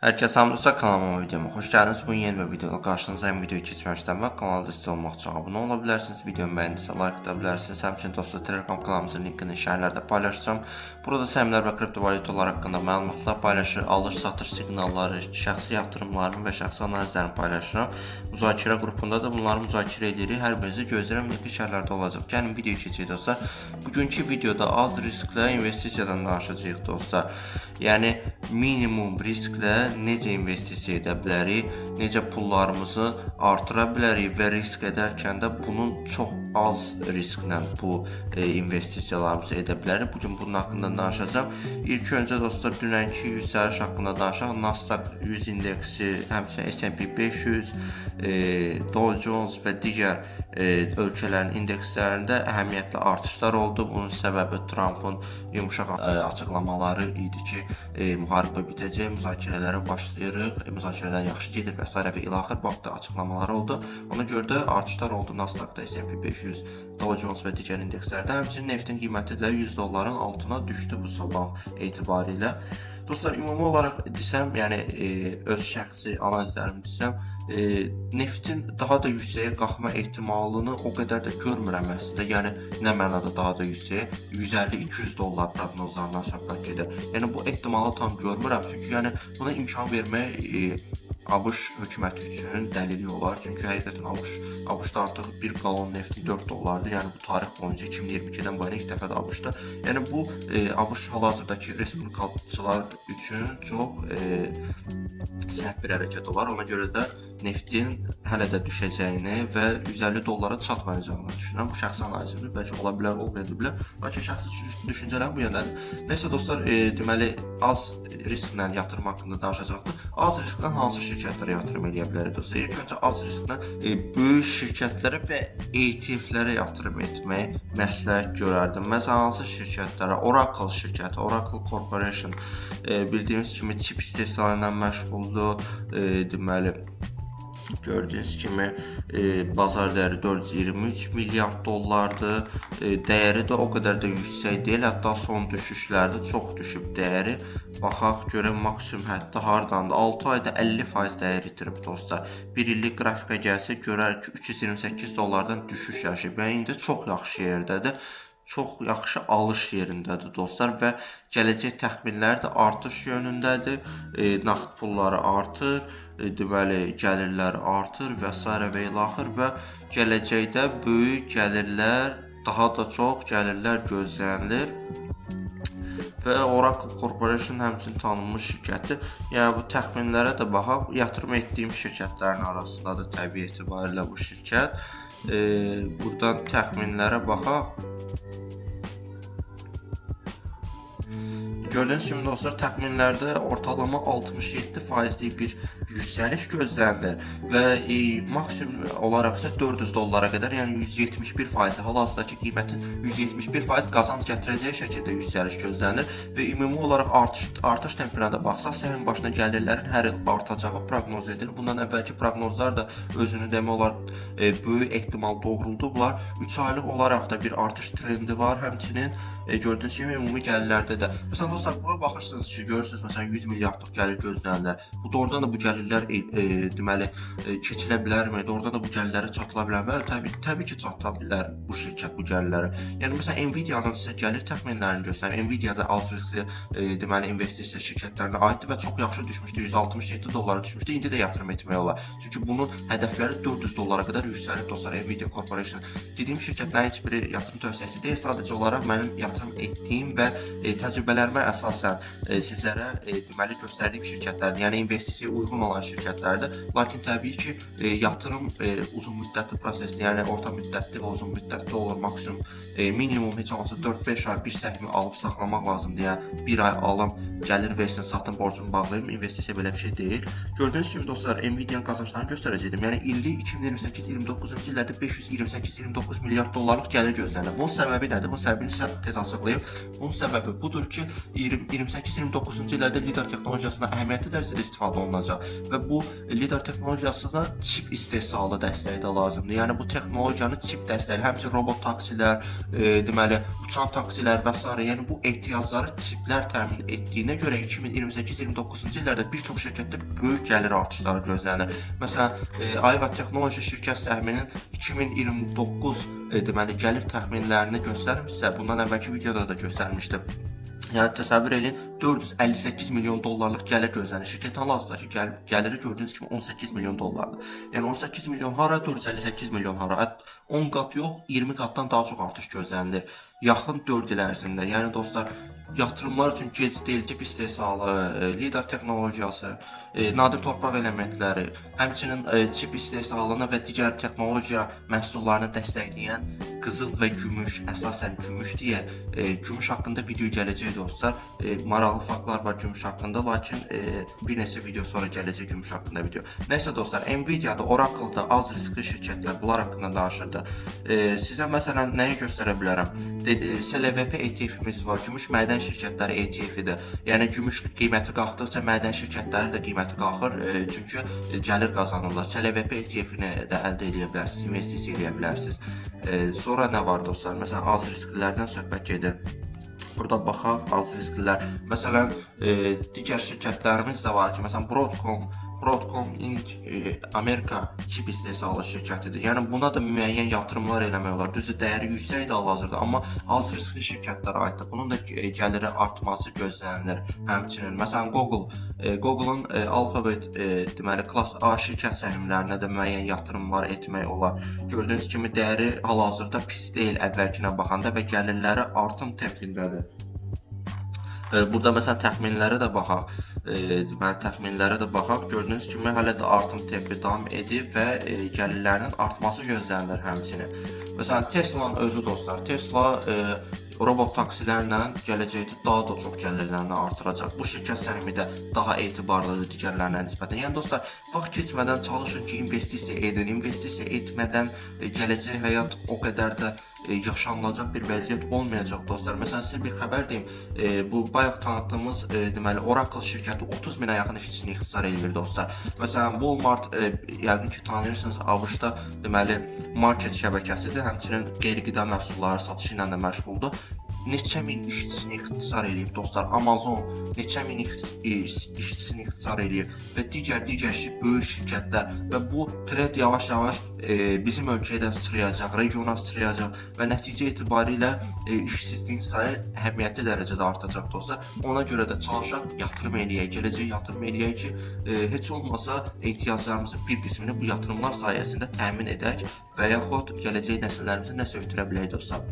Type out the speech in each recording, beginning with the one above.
Herkese hamdolsun, kanalıma videoma hoş geldiniz. Bu yeni bir videoda karşınızdayım. Videoyu keçməzdən və kanala üstə olmaq üçün abunə ola bilərsiniz. Videomu bəyəndinizsə like ata bilərsiniz. Həmçinin dostlar, Telegram kanalımızın linkini şərhlərdə paylaşacağım. Burada səhmlər və kriptovalyutalar haqqında məlumatlar paylaşır, alış-satış siqnalları, şəxsi yatırımlarımı və şəxsi analizlərimi paylaşıram. Müzakirə qrupunda da bunları müzakirə edirik. Hər birinizi gözləyirəm, linki şərhlərdə olacaq. Gəlin videoyu keçək dostlar. Bugünkü videoda az risklə investisiyadan danışacağıq dostlar. Yəni minimum risklə necə investisiya edə bilərik, necə pullarımızı artıra bilərik və risk edərkən də bunun çox az risklə bu investisiyalarımızı edə bilərik. Bugün bunun haqqında danışacağım. İlk öncə dostlar, dünənki yüksəliş haqqında danışaq. Nasdaq 100 indeksi, həmçinin S&P 500, Dow Jones və digər ölkələrin indekslərində əhəmiyyətli artışlar oldu. Bunun səbəbi Trump'ın yumuşaq açıqlamaları idi ki, müharibə bitəcək, müzakirələrə başlayırıq, müzakirələr yaxşı gedir və s. və ilaxır vaxtda açıqlamaları oldu. Ona görə də artışlar oldu Nasdaqda, S&P 500, Dow Jones və digər indekslərdə. Həmçinin neftin qiyməti də $100 altına düşdü bu sabah etibarilə. Dostlar, ümumi olaraq desəm, yəni öz şəxsi analizlərimi desəm, neftin daha da yüksəyə qalxma ehtimalını o qədər də görmürəm əslində. Yəni nə mənada daha da yüksəyə? $150-200 proqnozlarından söhbət gedir. Yəni bu ehtimalı tam görmürəm, çünki yəni buna imkan vermək ABŞ hökuməti üçün dəlili olar. Çünki həqiqətən ABŞ-da artıq bir qalon neftin $4-dır. Yəni bu tarix boyunca 2022-dən bu yana ilk dəfə də ABŞ-da. Yəni bu ABŞ hal-hazırdakı respublikaçılar üçün çox səhv bir hərəkət olar. Ona görə də neftin hələ də düşəcəyini və $150 çatmayacağını düşünürəm. Bu şəxsi analizimdir. Bəlkə ola bilər, olmaya bilər. Lakin şəxsi düşüncələrim bu yöndədir. Nəysə dostlar, deməli az risklə yatırım haqqında danışacaqdır. Az risklə hansı şirkətlərə yatırım edə bilərik dostlar? İlk öncə az risklə böyük şirkətlərə və ETF-lərə yatırım etməyi məsləhət görərdim. Məsələn, hansı şirkətlərə? Oracle şirkəti, Oracle Corporation bildiyimiz kimi çip istehsalı ilə məşğuldur. Deməli, gördüyünüz kimi bazar dəyəri $423 milyard. Dəyəri də o qədər də yüksək deyil. Hətta son düşüşlərdə çox düşüb dəyəri. Baxaq görək maksimum hətta hardandır. 6 ayda 50% dəyər itirib dostlar. 1 illik qrafikə gəlsə görər ki, $328-dan düşüş yaşayıb. Yəni indi çox yaxşı yerdədir. Çox yaxşı alış yerindədir dostlar və gələcək təxminləri də artış yönündədir. Nağd pulları artır, deməli gəlirlər artır və s. və ilaxır və gələcəkdə böyük gəlirlər, daha da çox gəlirlər gözlənilir. Və Oracle Corporation həmçinin tanınmış şirkətdir. Yəni bu təxminlərə də baxaq. Yatırım etdiyim şirkətlərin arasındadır təbii etibarilə bu şirkət. Buradan təxminlərə baxaq. Gördüyünüz kimi dostlar, təxminlərdə ortalama 67%lik bir yüksəliş gözlənilir və maksimum olaraq isə $400 qədər, yəni 171%, hal-hazırdakı qiymətin 171% qazanc gətirəcəyi şəkildə yüksəliş gözlənilir və ümumi olaraq artış tempinə də baxsaq, səhin başına gəlirlərin hər il artacağı proqnoz edilir. Bundan əvvəlki proqnozlar da özünü demək olar böyük ehtimal doğruldublar. 3 aylıq olaraq da bir artış trendi var. Həmçinin gördüyünüz kimi ümumi gəlirlərdə də. Məsələn dostlar, bura baxırsınız ki, görürsünüz məsələn 100 milyardlıq gəlir gözlənilir. Bu doğrudan da bu gəlirlər deməli keçilə bilərmi? Doğrudan da bu gəlirlərə çatıla bilərmi? Təbii ki, çata bilər bu şirkət bu gəlirlərə. Yəni məsələn Nvidia-nın sizə gəlir təxminlərini göstərir. Nvidia da az riskli deməli investisiya şirkətlərinə aiddir və çox yaxşı düşmüşdü. $167 düşmüşdü. İndi də yatırım etmək olar. Çünki bunun hədəfləri $400 qədər yüksəlib dostlar. Nvidia Corporation dediyim şirkətlərin heç biri yatırım tövsiyəsi deyil. Sadəcə olaraq mənim yatırım etdiyim və təcrübələrimə əsasən sizlərə deməli göstərdiyim şirkətlərdir. Yəni investisiyaya uyğun olan şirkətlərdir. Lakin təbii ki, yatırım uzun müddətli prosesdir. Yəni orta müddətli və uzun müddətli olur. Maksimum minimum heç olmasa 4-5 ay bir səhmi alıb saxlamaq lazımdır. Yəni bir ay alım, gəlir versin, satın borcumu bağlayım. İnvestisiya belə bir şey deyil. Gördüyünüz kimi dostlar, Nvidia-nın qazanclarını göstərəcəkdim. Yəni illik 2028-29-cu illərdə $528-29 milyard gəlir gözlənilir. Bunun səbəbi nədir? Bunun səbəbini sizə tez açıqlayıb. Bunun səbəbi budur ki, 28-29-cu illərdə lidar texnologiyasına əhəmiyyətli dərəcədə istifadə olunacaq və bu lidar texnologiyasına çip istehsalı dəstəyi də lazımdır. Yəni bu texnologiyanı çip dəstəyi, həmçinin robot taksilər, deməli uçan taksilər və s. yəni bu ehtiyacları çiplər təmin etdiyinə görə 2028-29-cu illərdə bir çox şirkətdə böyük gəlir artışları gözlənir. Məsələn, Ayva Texnologiya şirkət səhminin 2029 deməli gəlir təxminlərini göstərmişsə, bundan əvvəlki videoda da göstərmişdim. Yəni təsəvvür edin, 458 milyon dollarlıq gəlir gözlənir. Şirkətin hal-hazırdakı gəliri gördüyünüz kimi 18 milyon dollardır. Yəni 18 milyon hara, 458 milyon hara. 10 qat yox, 20 qatdan daha çox artış gözlənilir yaxın 4 il ərzində. Yəni dostlar, yatırımlar üçün gec deyil, çip istehsalı, lidar texnologiyası, nadir torpaq elementləri, həmçinin çip istehsalını və digər texnologiya məhsullarını dəstəkləyən qızıl və gümüş, əsasən gümüş deyə gümüş haqqında video gələcək dostlar. Maraqlı faktlar var gümüş haqqında, lakin bir neçə video sonra gələcək gümüş haqqında video. Nəysə dostlar, Nvidia-da, Oracle-da az riskli şirkətlər bunlar haqqında danışırdı. Sizə məsələn nəyi göstərə bilərəm? SLVP ETF-imiz var, gümüş mədən şirkətləri ETF-idir. Yəni gümüş qiyməti qalxdıqca mədən şirkətləri də qiyməti qalxır, çünki gəlir qazanırlar. SLVP ETF-ini də əldə edə bilərsiniz, investisiya edə bilərsiniz. Sonra nə var dostlar? Məsələn, az risklilərdən söhbət gedir. Burada baxaq, az risklilər. Məsələn, digər şirkətlərimiz də var ki, məsələn, Broadcom Inc. Amerika çip istehsalı şirkətidir. Yəni buna da müəyyən yatırımlar eləmək olar. Düzdür, dəyəri yüksəkdir hal-hazırda, amma az riskli şirkətlərə aiddir. Bunun da gəliri artması gözlənilir. Həmçinin məsələn Google-un Alphabet deməli klass A şirkət səhmlərinə də müəyyən yatırımlar etmək olar. Gördüyünüz kimi dəyəri hal-hazırda pis deyil əvvəlkinə baxanda və gəlirləri artım tempindədir. Burada məsələn təxminlərə də baxaq. Deməli təxminlərə də baxaq. Gördüyünüz kimi hələ də artım tempi davam edib və gəlirlərinin artması gözlənilir həmçinin. Məsələn Tesla'nın özü dostlar, Tesla robot taksilərlə gələcəkdə daha da çox gəlirlərini artıracaq. Bu şirkət səhmi də daha etibarlıdır digərlərinə nisbətən. Yəni dostlar, vaxt keçmədən çalışın ki, investisiya edin. İnvestisiya etmədən gələcək həyat o qədər də yaşanılacaq bir vəziyyət olmayacaq dostlar. Məsələn sizə bir xəbər deyim. Bu bayaq tanıtdığımız deməli Oracle şirkəti 30 minə yaxın işçisini ixtisar edir dostlar. Məsələn Walmart yəqin ki tanıyırsınız, ABŞ-da deməli market şəbəkəsidir. Həmçinin qeyri-qida məhsulları satışı ilə də məşğuldur. Neçə min işçisini ixtisar eləyib dostlar. Amazon neçə min işçisini ixtisar eləyib və digər böyük şirkətlər və bu trend yavaş-yavaş bizim ölkəyə də sıçrayacaq, regiona sıçrayacaq və nəticə etibarilə işsizliyin sayı əhəmiyyətli dərəcədə artacaq dostlar. Ona görə də çalışaq, yatırım eləyək, gələcək yatırım eləyək ki, heç olmasa ehtiyaclarımızın bir qismini bu yatırımlar sayəsində təmin edək və yaxud gələcək nəsillərimizə nəsə ötürə bilək dostlar.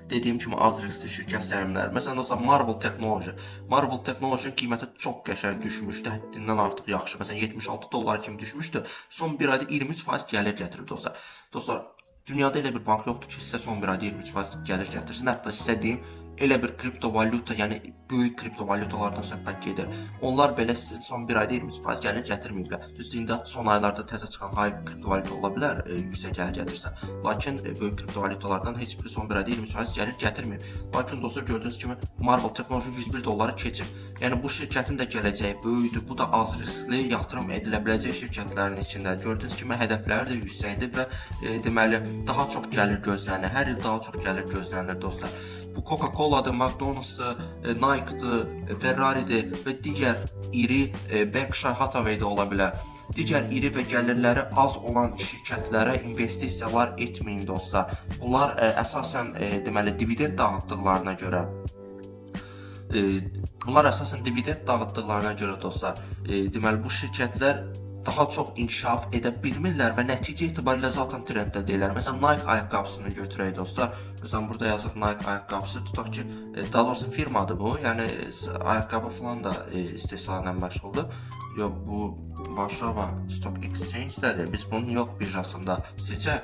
Dediyim kimi az riskli şirkət səhmləri. Məsələn dostlar Marvel Technology qiyməti çox qəşəng düşmüşdü, həddindən artıq yaxşı. Məsələn 76 dollar kimi düşmüşdü. Son bir ayda 23% gəlir gətirib dostlar. Dostlar, dünyada elə bir bank yoxdur ki, sizə son bir ayda 23% gəlir gətirsin. Hətta sizə deyim, elə bir kriptovalyuta, yəni böyük kriptovalyutalardan söhbət gedir. Onlar belə sizin son bir ayda 23% gəlir gətirməyiblər. Düzdür, indi son aylarda təzə çıxan hype kriptovalyuta ola bilər, yüksək gəlir gətirsə. Lakin böyük kriptovalyutalardan heç biri son bir ayda 23% gəlir gətirməyib. Lakin dostlar gördüyünüz kimi Marvel Technology 101 dolları keçib. Yəni bu şirkətin də gələcəyi böyükdür. Bu da az riskli, yatırım edilə biləcək şirkətlərin içində. Gördüyünüz kimi hədəfləri də yüksəkdir və deməli daha çox gəlir gözlənilir. Hər il daha çox gəlir gözlənilir dostlar. Bu Coca-Cola'dır, McDonald's-dır, Nike-dır, Ferrari-dir və digər iri Berkshire Hathaway-də ola bilər. Digər iri və gəlirləri az olan şirkətlərə investisiyalar etməyin dostlar. Bunlar əsasən deməli dividend dağıtdıqlarına görə dostlar, deməli bu şirkətlər daha çox inkişaf edə bilmirlər və nəticə etibarilə zaten trenddə deyirlər. Məsələn Nike ayaqqabısını götürək dostlar. Məsələn burada yazıq Nike ayaqqabısı, tutaq ki, daha doğrusu firmadır bu. Yəni ayaqqabı falan da istehsalına məşğuldur. Yox, bu Varşava Stock Exchange-dədir. Biz bunun yox birjasında seçək.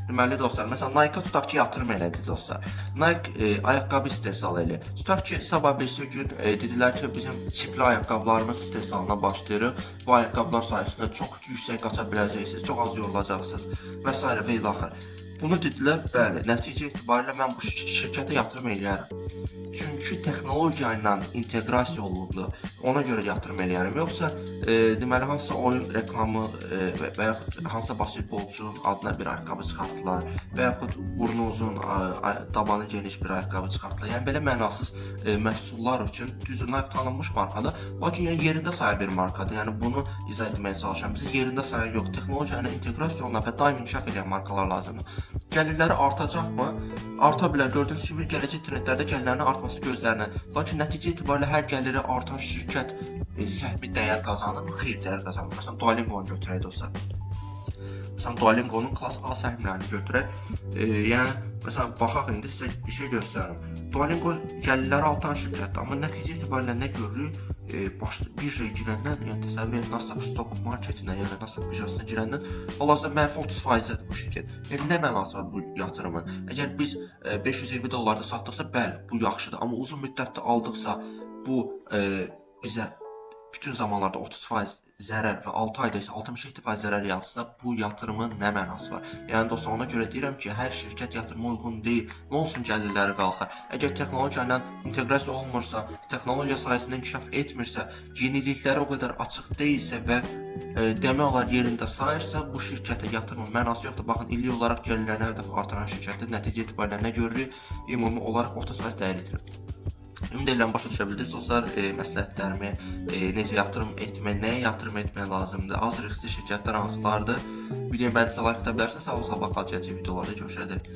Deməli dostlar, məsələn Nike-a tutaq ki, yatırım elədi dostlar. Nike ayaqqabı istehsal eləyir. Tutaq ki, sabah bir gün dedilər ki, bizim çipli ayaqqabılarımız istehsalına başlayırıq. Bu ayaqqabılar sayəsində çox yüksək qaça biləcəksiniz, çox az yorulacaqsınız və s. və ilaxır. Bunu dedilər, bəli. Nəticə etibarilə mən bu şirkətə yatırım eləyərəm. Çünki texnologiya ilə inteqrasiya olundu. Ona görə yatırım eləyərəm. Yoxsa deməli hansısa oyun reklamı və yaxud hansısa basketbolçunun adına bir ayaqqabı çıxartdılar və yaxud burnu uzun, tabanı geniş bir ayaqqabı çıxartdılar. Yəni belə mənasız məhsullar üçün düzünə tanınmış markadır. Lakin yəni yerində sayan bir markadır. Yəni bunu izah etməyə çalışıram. Bizə yerində sayan yox, texnologiya ilə inteqrasiya olunan və daim inkişaf edən markalar lazımdır. Gəlirləri artacaqmı? Arta bilər. Gördüyünüz kimi gələcək trendlərdə gəlirlərin artması gözlənilir. Lakin nəticə etibarilə hər gəliri artan şirkət səhmi dəyər qazanır mı? Xeyr, dəyər qazanmır. Məsələn, Duolingo-nu götürək dostlar. Məsələn, Duolingo-nun klass A səhmlərini götürək. Yəni, məsələn, baxaq indi sizə bir şey göstərim. Duolingo gəlirləri artan şirkətdir, amma nəticə etibarilə nə görürük? Başda birjaya girəndən, yəni təsəvvür edin, Nasdaq Stock Marketinə, yəni Nasdaq birjasına girəndən hal-hazırda mənfi 30%-dir bu şirkət. Yəni nə mənası var bu yatırımın? Əgər biz 520 dollarda satdıqsa, bəli, bu yaxşıdır, amma uzun müddətdə aldıqsa bu bizə bütün zamanlarda 30% zərər və 6 ayda isə 67% zərər yaratsa, bu yatırımın nə mənası var? Yəni dostlar, ona görə deyirəm ki, hər şirkət yatırıma uyğun deyil. Nə olsun gəlirləri qalxar. Əgər texnologiya ilə inteqrasiya olmursa, texnologiya sayəsində inkişaf etmirsə, yeniliklərə o qədər açıq deyilsə və demək olar yerində sayırsa, bu şirkətə yatırımın mənası yoxdur. Baxın, illik olaraq gəlirlərini hər dəfə artıran şirkətdir. Nəticə etibarilə nə görürük? Ümumi olaraq 30% dəyər itirir. Ümid edirəm başa düşə bildiniz dostlar, məsləhətlərimi, necə yatırım etmək, nəyə yatırım etmək lazımdır, az riskli şirkətlər hansılardır. Videoyu bəyənsə like edə bilərsiniz, sağ olun, sabah qalacaq videolarda görüşərik.